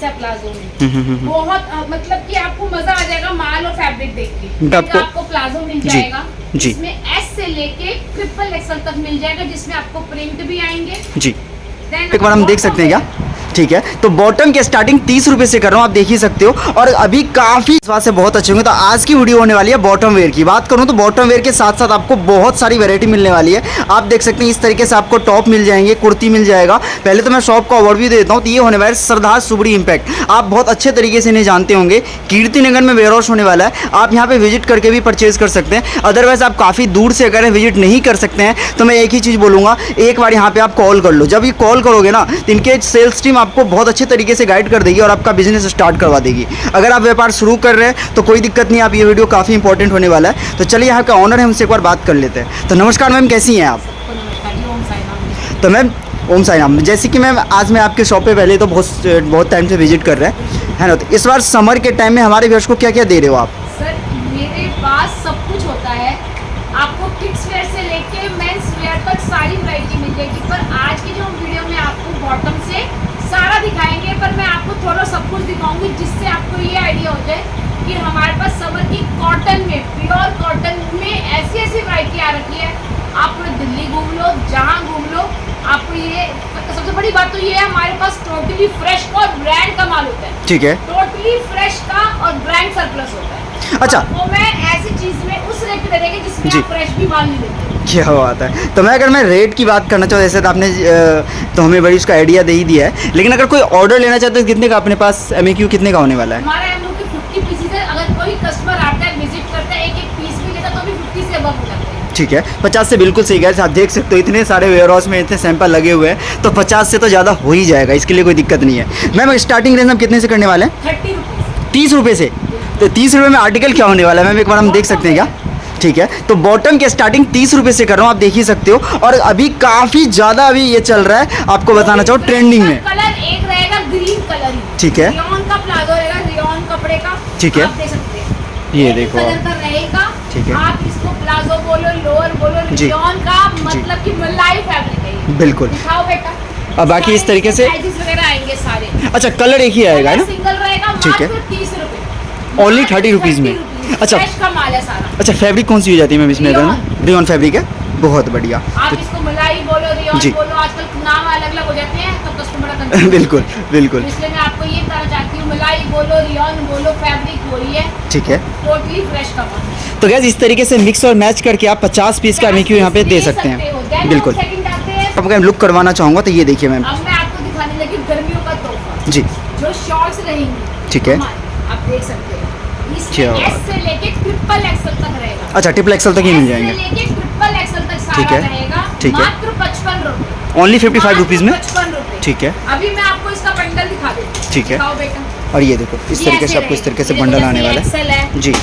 है प्लाजो में। बहुत मतलब कि आपको मजा आ जाएगा माल और फैब्रिक देख के। आपको प्लाजो मिल जाएगा जिसमें एस से लेके ट्रिपल एक्सल तक मिल जाएगा, जिसमें आपको प्रिंट भी आएंगे जी। एक बार हम देख सकते हैं क्या? ठीक है, तो बॉटम की स्टार्टिंग 30 रुपए से कर रहा हूँ, आप देख ही सकते हो। और अभी काफ़ी विश्वास से बहुत अच्छे होंगे। तो आज की वीडियो होने वाली है बॉटम वेयर की। बात करूँ तो बॉटम वेयर के साथ साथ आपको बहुत सारी वैरायटी मिलने वाली है। आप देख सकते हैं इस तरीके से आपको टॉप मिल जाएंगे, कुर्ती मिल जाएगा। पहले तो मैं शॉप का ओवरव्यू दे देता हूँ। तो ये होने वाला है सरदार सुबड़ी इम्पैक्ट, आप बहुत अच्छे तरीके से इन्हें जानते होंगे। कीर्ति नगर में वेयर हाउस होने वाला है, आप यहाँ पे विजिट करके भी परचेज कर सकते हैं। अदरवाइज आप काफ़ी दूर से अगर विजिट नहीं कर सकते हैं तो मैं एक ही चीज़ बोलूँगा, एक बार यहाँ पे आप कॉल कर लो। जब ये कॉल करोगे ना तो इनके सेल्स टीम आपको बहुत अच्छे तरीके से गाइड कर देगी और आपका बिजनेस स्टार्ट करवा देगी। अगर आप व्यापार शुरू कर रहे हैं तो कोई दिक्कत नहीं, आप ये वीडियो काफ़ी इंपॉर्टेंट होने वाला है। तो चलिए यहाँ का ऑनर है, उनसे एक बार बात कर लेते हैं। तो नमस्कार मैम, कैसी हैं आप? तो मैम ओम साई राम। जैसे कि मैम आज मैं आपके शॉप पे पहले तो बहुत टाइम से विजिट कर रहे हैं, है ना। तो इस बार समर के टाइम में हमारे व्यूअर्स को क्या क्या दे रहे हो आप? सर मेरे पास सब कुछ होता है, आपको किड्स वेयर से लेके मेंस वेयर तक सारी वैरायटी मिल जाएगी। पर आज की जो वीडियो में आपको बॉटम से सारा दिखाएंगे, पर मैं आपको थोड़ा सब कुछ दिखाऊंगी जिससे आपको ये आइडिया हो जाए कि हमारे पास समर की कॉटन में, प्योर कॉटन में ऐसी ऐसी वैरायटी आ रखी है। आप पूरे दिल्ली घूम लो, जहाँ घूम लो, आपको ये सबसे बड़ी बात तो ये है हमारे पास टोटली फ्रेश का और ब्रांड का माल होता है। ठीक है, टोटली फ्रेश का और ब्रांड सरप्लस होता है। अच्छा, वो मैं ऐसी चीज में उस रेट पे देंगे जिसमें आप फ्रेश भी माल नहीं देते। क्या बात है। तो मैं अगर मैं रेट की बात करना चाहूँ, जैसे तो आपने तो हमें बड़ी उसका आइडिया दे ही दिया है, लेकिन अगर कोई ऑर्डर लेना चाहते हैं कितने का अपने पास MAQ कितने का होने वाला है? हमारा MAQ 50 पीसेज है। अगर कोई कस्टमर आता है, विजिट करता है, एक एक पीस भी लेता तो भी 50 से अबव हो जाते हैं। ठीक है, 50 से बिल्कुल सही है। आप देख सकते हो इतने सारे वेयर हाउस में इतने सैंपल लगे हुए हैं, तो 50 से तो ज़्यादा हो ही जाएगा, इसके लिए कोई दिक्कत नहीं है। मैम स्टार्टिंग रेंज हम कितने से करने वाले हैं? 30 रुपीज़। 30 रुपये से। तो 30 रुपये में आर्टिकल क्या होने वाला है मैम, एक बार हम देख सकते हैं क्या? ठीक है, तो बॉटम की स्टार्टिंग 30 रुपये से कर रहा हूँ, आप देख ही सकते हो। और अभी काफ़ी ज़्यादा अभी ये चल रहा है, आपको बताना चाहूँ ट्रेंडिंग में। कलर एक रहेगा ग्रीन कलर ही। ठीक है, रियॉन का प्लाजो रहेगा, रियॉन कपड़े का। ठीक है, आप देख सकते हैं ये एक देखो कलर का रहेगा। ठीक है, आप इसको प्लाजो बोलो, लोअर बोलो, रियॉन का मतलब कि मलाई फैब्रिक है ये। बिल्कुल। दिखाओ बेटा। अब बाकी इस तरीके से साइजेस वगैरह आएंगे सारे। अच्छा, कलर एक ही आएगा ना? सिंगल रहेगा, ठीक है, मात्र 30 रुपये, ओनली 30 रुपीज़ में। अच्छा, फ्रेश का माल है सारा। अच्छा, फैब्रिक कौन सी हो जाती है मैम इसमें? रियॉन फैब्रिक है, बहुत बढ़िया। आप इसको मलाई बोलो, रियॉन बोलो, आजकल नाम अलग अलग हो जाते हैं तो कस्टमर बिल्कुल बिल्कुल। इसलिए मैं आपको ये बताना चाहती हूँ, मलाई बोलो, रियॉन बोलो, फैब्रिक वही है। ठीक है, टोटली फ्रेश का माल। तो गैस इस तरीके से मिक्स और मैच करके आप 50 पीस का MAQ यहाँ पे दे सकते हैं। बिल्कुल। अब मैं लुक करवाना चाहूँगा तो ये देखिए मैम। अब मैं आपको दिखाने लगी गर्मियों का तोहफा जी, जो शॉर्ट्स रहेंगी। ठीक है, आप देख सकते हैं इसमें S से लेके ट्रिपल एक्सल तक रहेगा। अच्छा, ट्रिपल एक्सल तक ही मिल जाएंगे। लेके ट्रिपल एक्सल तक ठीक सारा है, रहेगा। ठीक है, मात्र 55 रुपए, ओनली 55 रुपीज़ में। 55 रुपए। ठीक है, अभी मैं आपको इसका बंडल दिखा देती हूँ। ठीक है, दिखाओ बेटा। और ये देखो इस तरीके से आपको इस तरीके से बंडल आने वाला है जी।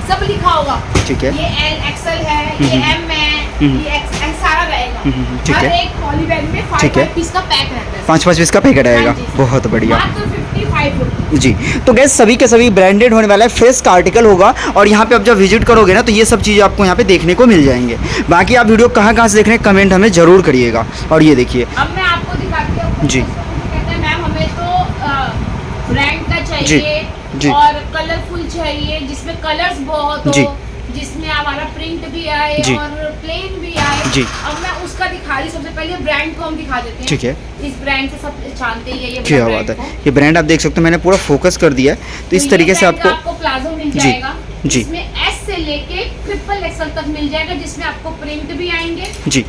सब लिखा होगा। ठीक है, ये L XL है, ये M है, ये XL सारा रहेगा। ठीक हर है, एक पॉली बैग में 5 पीस का पैक रहता है। 5 पीस का पैकेट आएगा, बहुत बढ़िया मात्र 55 रुपए जी। तो गैस सभी के सभी ब्रांडेड होने वाला है, फ्रेश का आर्टिकल होगा। और यहाँ पे आप जब विजिट करोगे ना तो ये सब चीज़ें आपको यहाँ पे देखने को मिल जाएंगे। बाकी आप वीडियो कहाँ से देख रहे हैं कमेंट हमें ज़रूर करिएगा। और ये देखिए अब मैं आपको दिखाती हूँ जी। कहते हैं मैम हमें तो ब्रांड का चाहिए जी। और कलरफुल चाहिए, जिसमें कलर्स बहुत जी। हो, जिसमें हमारा प्रिंट भी आए जी। और प्लेन भी आए जी। अब मैं उसका दिखा रही। सबसे पहले ब्रांड को हम दिखा देते हैं। ठीक है, इस ब्रांड से सब जानते ही है ये क्या ब्रांड बात है। को। ये ब्रांड आप देख सकते हो, मैंने पूरा फोकस कर दिया है। तो इस तरीके से आपको प्लाजो मिल जी। जाएगा। जी। इसमें S से लेके ट्रिपल एक्सल तक मिल जाएगा, जिसमें आपको प्रिंट भी आएंगे। जी,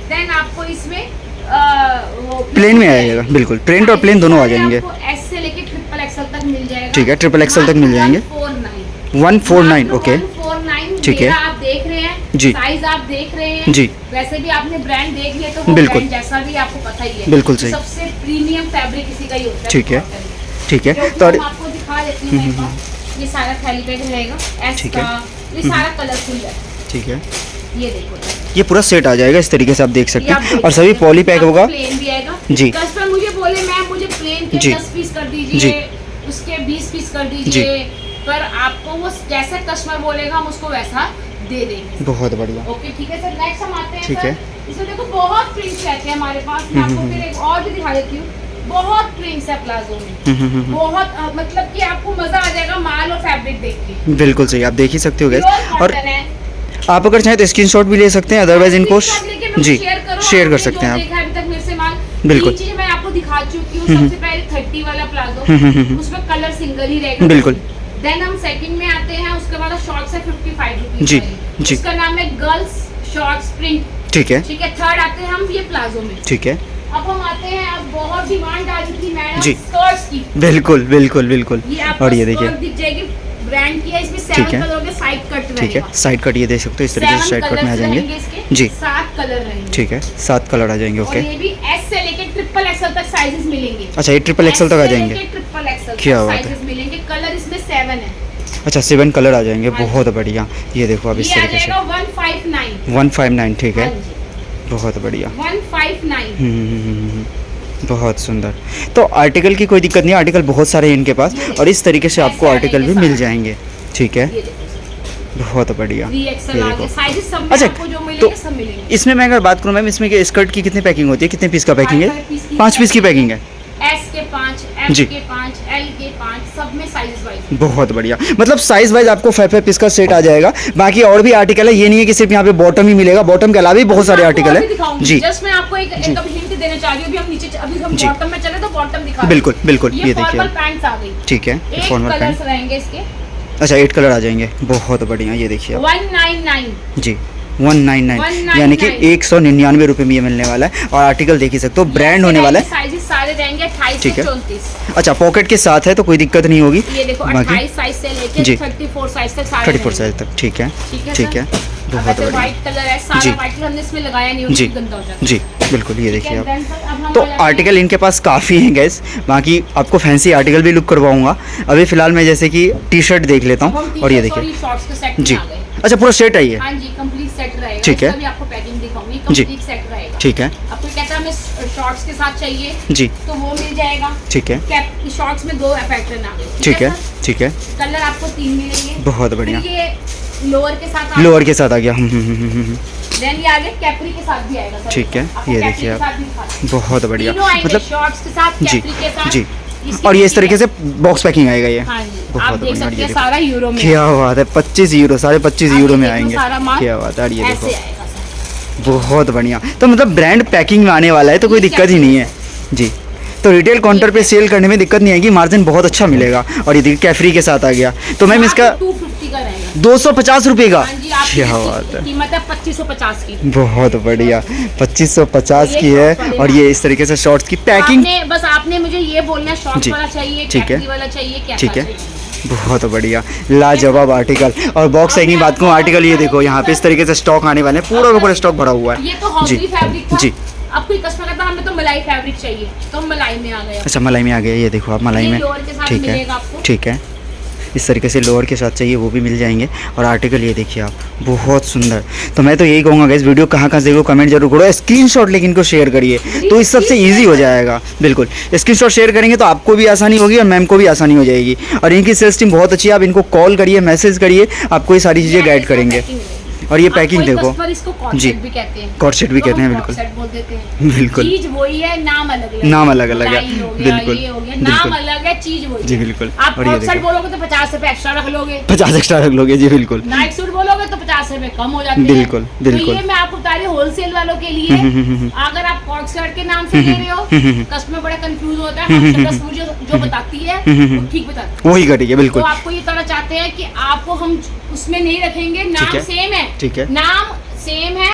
देन आपको इसमें वो प्लेन में आएगा, बिल्कुल प्रिंट और प्लेन दोनों आ जाएंगे। आपको S से लेके ट्रिपल एक्सल तक मिल जाएगा। ठीक है, ट्रिपल एक्सल तक मिल जाएंगे। 149 ओके, 149 ठीक है, आप देख रहे हैं जी, साइज आप देख रहे हैं जी। वैसे भी आपने ब्रांड देख लिया तो वो बिल्कुल ब्रांड जैसा भी आपको पता ही है। बिल्कुल सही। सबसे प्रीमियम फैब्रिक इसी का ही होता है। ठीक है, ठीक है। तो तो आपको दिखा देती हूँ मैं पास। ये सारा थैली बैग रहेगा S ठीक है, का, ये सारा कलरफुल है। ठीक है, ये देखो ये पूरा सेट आ जाएगा इस तरीके से आप देख सकते हैं। और सभी पॉली पैक होगा। प्लेन भी आएगा जी। कस्टमर मुझे बोले मैम मुझे प्लेन के 10 पीस कर दीजिए, उसके 20 पीस कर दीजिए, पर आपको वो जैसा कस्टमर बोलेगा हम उसको वैसा दे देंगे। बहुत बढ़िया। ओके ठीक है सर, नेक्स्ट हम आते हैं। ठीक सर है, इसमें देखो बहुत प्रिंट्स रहते हैं हमारे पास। मैं आपको फिर एक और भी दिखा देती हूँ। बहुत प्रिंट्स है प्लाजो में, बहुत मतलब कि आपको मजा आ जाएगा माल और फैब्रिक देख के। बिल्कुल सही, आप देख ही सकते हो Pure गाइस। और cotton है। आप अगर चाहें तो स्क्रीनशॉट भी ले सकते हैं, अदरवाइज इनको Screenshot लेके मेरे को जी शेयर कर आपने सकते जो हैं आप। देखा है अभी तक मेरे से माल, बिल्कुल। तीन चीजें मैं आपको दिखा चुकी हूँ। सबसे पहले 30 वाला प्लाजो, उसमें कलर सिंगल ही रहेगा। बिल्कुल। देन हम सेकंड में आते हैं, उसके बाद शॉर्ट्स है 55 रुपीज जी, जी। उसका नाम है गर्ल्स शॉर्ट्स प्रिंट। ठीक है, ठीक है। थर्ड आते हैं हम ये प्लाजो में। ठीक है, अब हम आते हैं, अब बहुत डिमांड आ रही थी मैडम जी। स्कर्ट्स की। बिल्कुल बिल्कुल बिल्कुल। ये आपको और ये देखिए, स्कर्ट दिख जाएगी, ब्रांड की है, इसमें ठीक 7 है। कलर के साइड कट रहेगा। ठीक है, साइड कट ये देख सकते हो, इस तरीके से 7 साइड कट में आ कलर्स जाएंगे। रहेंगे इसके, जी। 7 कलर रहेंगे। ठीक है, 7 कलर आ जाएंगे। और ओके, ये भी एस से लेके ट्रिपल एक्सएल तक साइजेस मिलेंगे। अच्छा ये ट्रिपल एक्सल तक आ जाएंगे। ट्रिपल एक्सएल क्या बात है। साइजेस मिलेंगे। कलर इसमें 7 है। अच्छा 7 कलर आ जाएंगे, हाँ जी। बहुत बढ़िया। ये देखो आप इस ये आ तरीके से जाएगा 159। 159। ठीक है, हाँ जी, बहुत बढ़िया। 159। बहुत सुंदर। तो आर्टिकल की कोई दिक्कत नहीं, आर्टिकल बहुत सारे हैं इनके पास, ये और इस तरीके से आपको ऐसे आर्टिकल भी आएंगे मिल सारे। जाएंगे। ठीक है, ये देखो, बहुत बढ़िया। 3XL ये आ देखो। गए, साइजेस सब में अच्छा, आपको जो तो मिलेंगे सब मिलेंगे। इसमें मैं अगर बात करूँ मैम, इसमें कि स्कर्ट की कितनी पैकिंग होती है, कितने पीस का पैकिंग है? 5 पीस की पैकिंग है। एस के 5, एम जी। के 5, एल के 5, सब में साइजेस वाइज। बहुत बढ़िया, मतलब साइज वाइज आपको 5 पीस का सेट आ जाएगा। बाकी और भी आर्टिकल है, ये नहीं है कि सिर्फ यहाँ पे बॉटम ही मिलेगा, बॉटम के अलावा भी बहुत सारे आर्टिकल है। जी जस्ट मैं आपको एक जी। हिंट देना चाह रही हूँ। अभी हम नीचे, अभी हम जी। बॉटम में चले तो बॉटम दिखा। बिल्कुल बिल्कुल, ये ये देखिए। फॉर्मल पैंट्स आ गई। ठीक है, 8 फॉर्मल कलर्स पैंट। रहेंगे इसके। अच्छा 8 कलर आ जाएंगे, बहुत बढ़िया। ये देखिए आप 199। जी 199, यानी कि 199 रुपये में ये मिलने वाला है। और आर्टिकल देख ही सकते हो, ब्रांड होने वाला है। साइजेस सारे रहेंगे 28 ठीक से है। 34। अच्छा पॉकेट के साथ है तो कोई दिक्कत नहीं होगी। ये देखो बाकी 28 साइज से लेके जी। 34 साइज तक सारे 34 रहेंगे। साइज तक। ठीक है, ठीक है ठीक सर? है, अब बहुत ऐसे बढ़िया। व्हाइट कलर है, सारा जी। व्हाइट कलर हमने इसमें लगाया नहीं जी होगा, गंदा हो जाता है। जी बिल्कुल, ये ठीक देखिए है, आप। then सर, अब हम तो आ जाते हैं- आर्टिकल इनके पास काफ़ी हैं गैस, बाकी आपको फैंसी आर्टिकल भी लुक करवाऊंगा। अभी फिलहाल मैं जैसे कि टी शर्ट देख लेता अब हूँ। हम और ये टी-शर्ट्स देखिए शॉर्ट्स के सेट में जी, आ गए। अच्छा पूरा सेट है ये। हाँ जी, कंप्लीट सेट रहेगा। ठीक है। इसका भी आपको पैकिंग दिखाऊंगी, जी। कंप्लीट सेट रहेगा। ठीक है, आपको कहता है हमें शॉर्ट्स के साथ चाहिए जी तो वो मिल जाएगा। ठीक है, कैप शॉर्ट्स में 2 पैटर्न आ गए। ठीक है, सर? ठीक है, कलर आपको 3 मिलेंगे। बहुत बढ़िया। फिर ये लोअर के साथ लोअर के साथ आ गया। देन ये आगे कैपरी के साथ भी आएगा सर। ठीक है, आपको ये कैपरी देखिए के आप। साथ भी दिखाते हैं। बहुत बढ़िया, तीनों आएंगे, मतलब शॉर्ट्स के साथ, जी कैपरी के साथ। जी। इसकी और ये इस भी तरीके से बॉक्स पैकिंग आएगा ये। हाँ जी, बहुत आप देख बढ़िया, सकते ये हैं देखो। सारा यूरो में। क्या बात है, 25 यूरो, 25.5 आप यूरो ये में देखो आएंगे। सारा माल क्या बात है, और ये ऐसे देखो आएगा सर। बहुत बढ़िया। तो मतलब ब्रांड पैकिंग में आने वाला है तो कोई ये दिक्कत ही नहीं है जी। तो रिटेल काउंटर पे सेल करने में दिक्कत नहीं आएगी, मार्जिन बहुत अच्छा मिलेगा। और ये देखिए कैफरी के साथ आ गया, तो मैम इसका 250 का रहेगा। 250 रुपये का। हाँ जी, आपकी क्या इसकी बात है, कीमत है 2550 की। बहुत बढ़िया। 2550 ये की है। शॉर्ट्स वाले और ये इस तरीके से शॉर्ट्स की पैकिंग। आपने मुझे ये बोलना शॉर्ट जी, वाला चाहिए, ठीक है। कैपरी वाला चाहिए, कैसा ठीक है, चाहिए। बहुत बढ़िया, लाजवाब आर्टिकल। और बॉक्स पैकिंग बात करूँ, आर्टिकल ये देखो यहाँ पे इस तरीके से स्टॉक आने वाले हैं, पूरा का पूरा स्टॉक भरा हुआ है। ये तो हॉबी जी फैब्रिक था। जी। अब कोई कस्टमर कहता हमें तो मलाई फैब्रिक चाहिए, तो हम मलाई में आ गए। अच्छा मलाई में आ गया, ये देखो आप मलाई ये में। लोअर के साथ ठीक है, मिलेगा आपको। ठीक है, इस तरीके से लोअर के साथ चाहिए वो भी मिल जाएंगे। और आर्टिकल ये देखिए आप, बहुत सुंदर। तो मैं तो यही कहूँगा गाइस, वीडियो कहाँ कहाँ से देखो कमेंट जरूर करो, स्क्रीनशॉट लेकिन इनको शेयर करिए, तो इस सबसे ईजी हो जाएगा। बिल्कुल, स्क्रीनशॉट शेयर करेंगे तो आपको भी आसानी होगी और मैम को भी आसानी हो जाएगी। और इनकी सेल्स टीम बहुत अच्छी है, आप इनको कॉल करिए, मैसेज करिए, आपको ये सारी चीज़ें गाइड करेंगे। और ये पैकिंग देखो इसको कॉर्ड जी, सेट भी कहते हैं। कॉर्ड सेट भी तो कहते हैं, हम बिल्कुल कॉर्ड सेट बोल देते हैं। बिल्कुल चीज वही है, नाम अलग अलग नाम अलग-अलग है। मलाई हो गया, बिल्कुल, ये हो गया, बिल्कुल। नाम अलग है, चीज वही जी है। बिल्कुल। आप और ये कॉर्ड सेट देखो बोलोगे तो 50 रुपए एक्स्ट्रा रख लोगे। 50 एक्स्ट्रा रख लोगे, जी बिल्कुल नाइट सूट बोलोगे तो 50 रुपए कम हो जाते हैं। बिल्कुल, बिल्कुल। तो ये मैं आपको बता रही हूँ होलसेल वालों के लिए। अगर आप कॉर्ड सेट के नाम से ले रहे हो, कस्टमर बड़ा कंफ्यूज होता है। हम दस मुझे जो बताती है वो ठीक बताती है। वही करिए, तो बिल्कुल आपको ये तरह चाहते हैं कि आपको हम उसमें नहीं रखेंगे, नाम है, सेम है, ठीक है। नाम सेम है।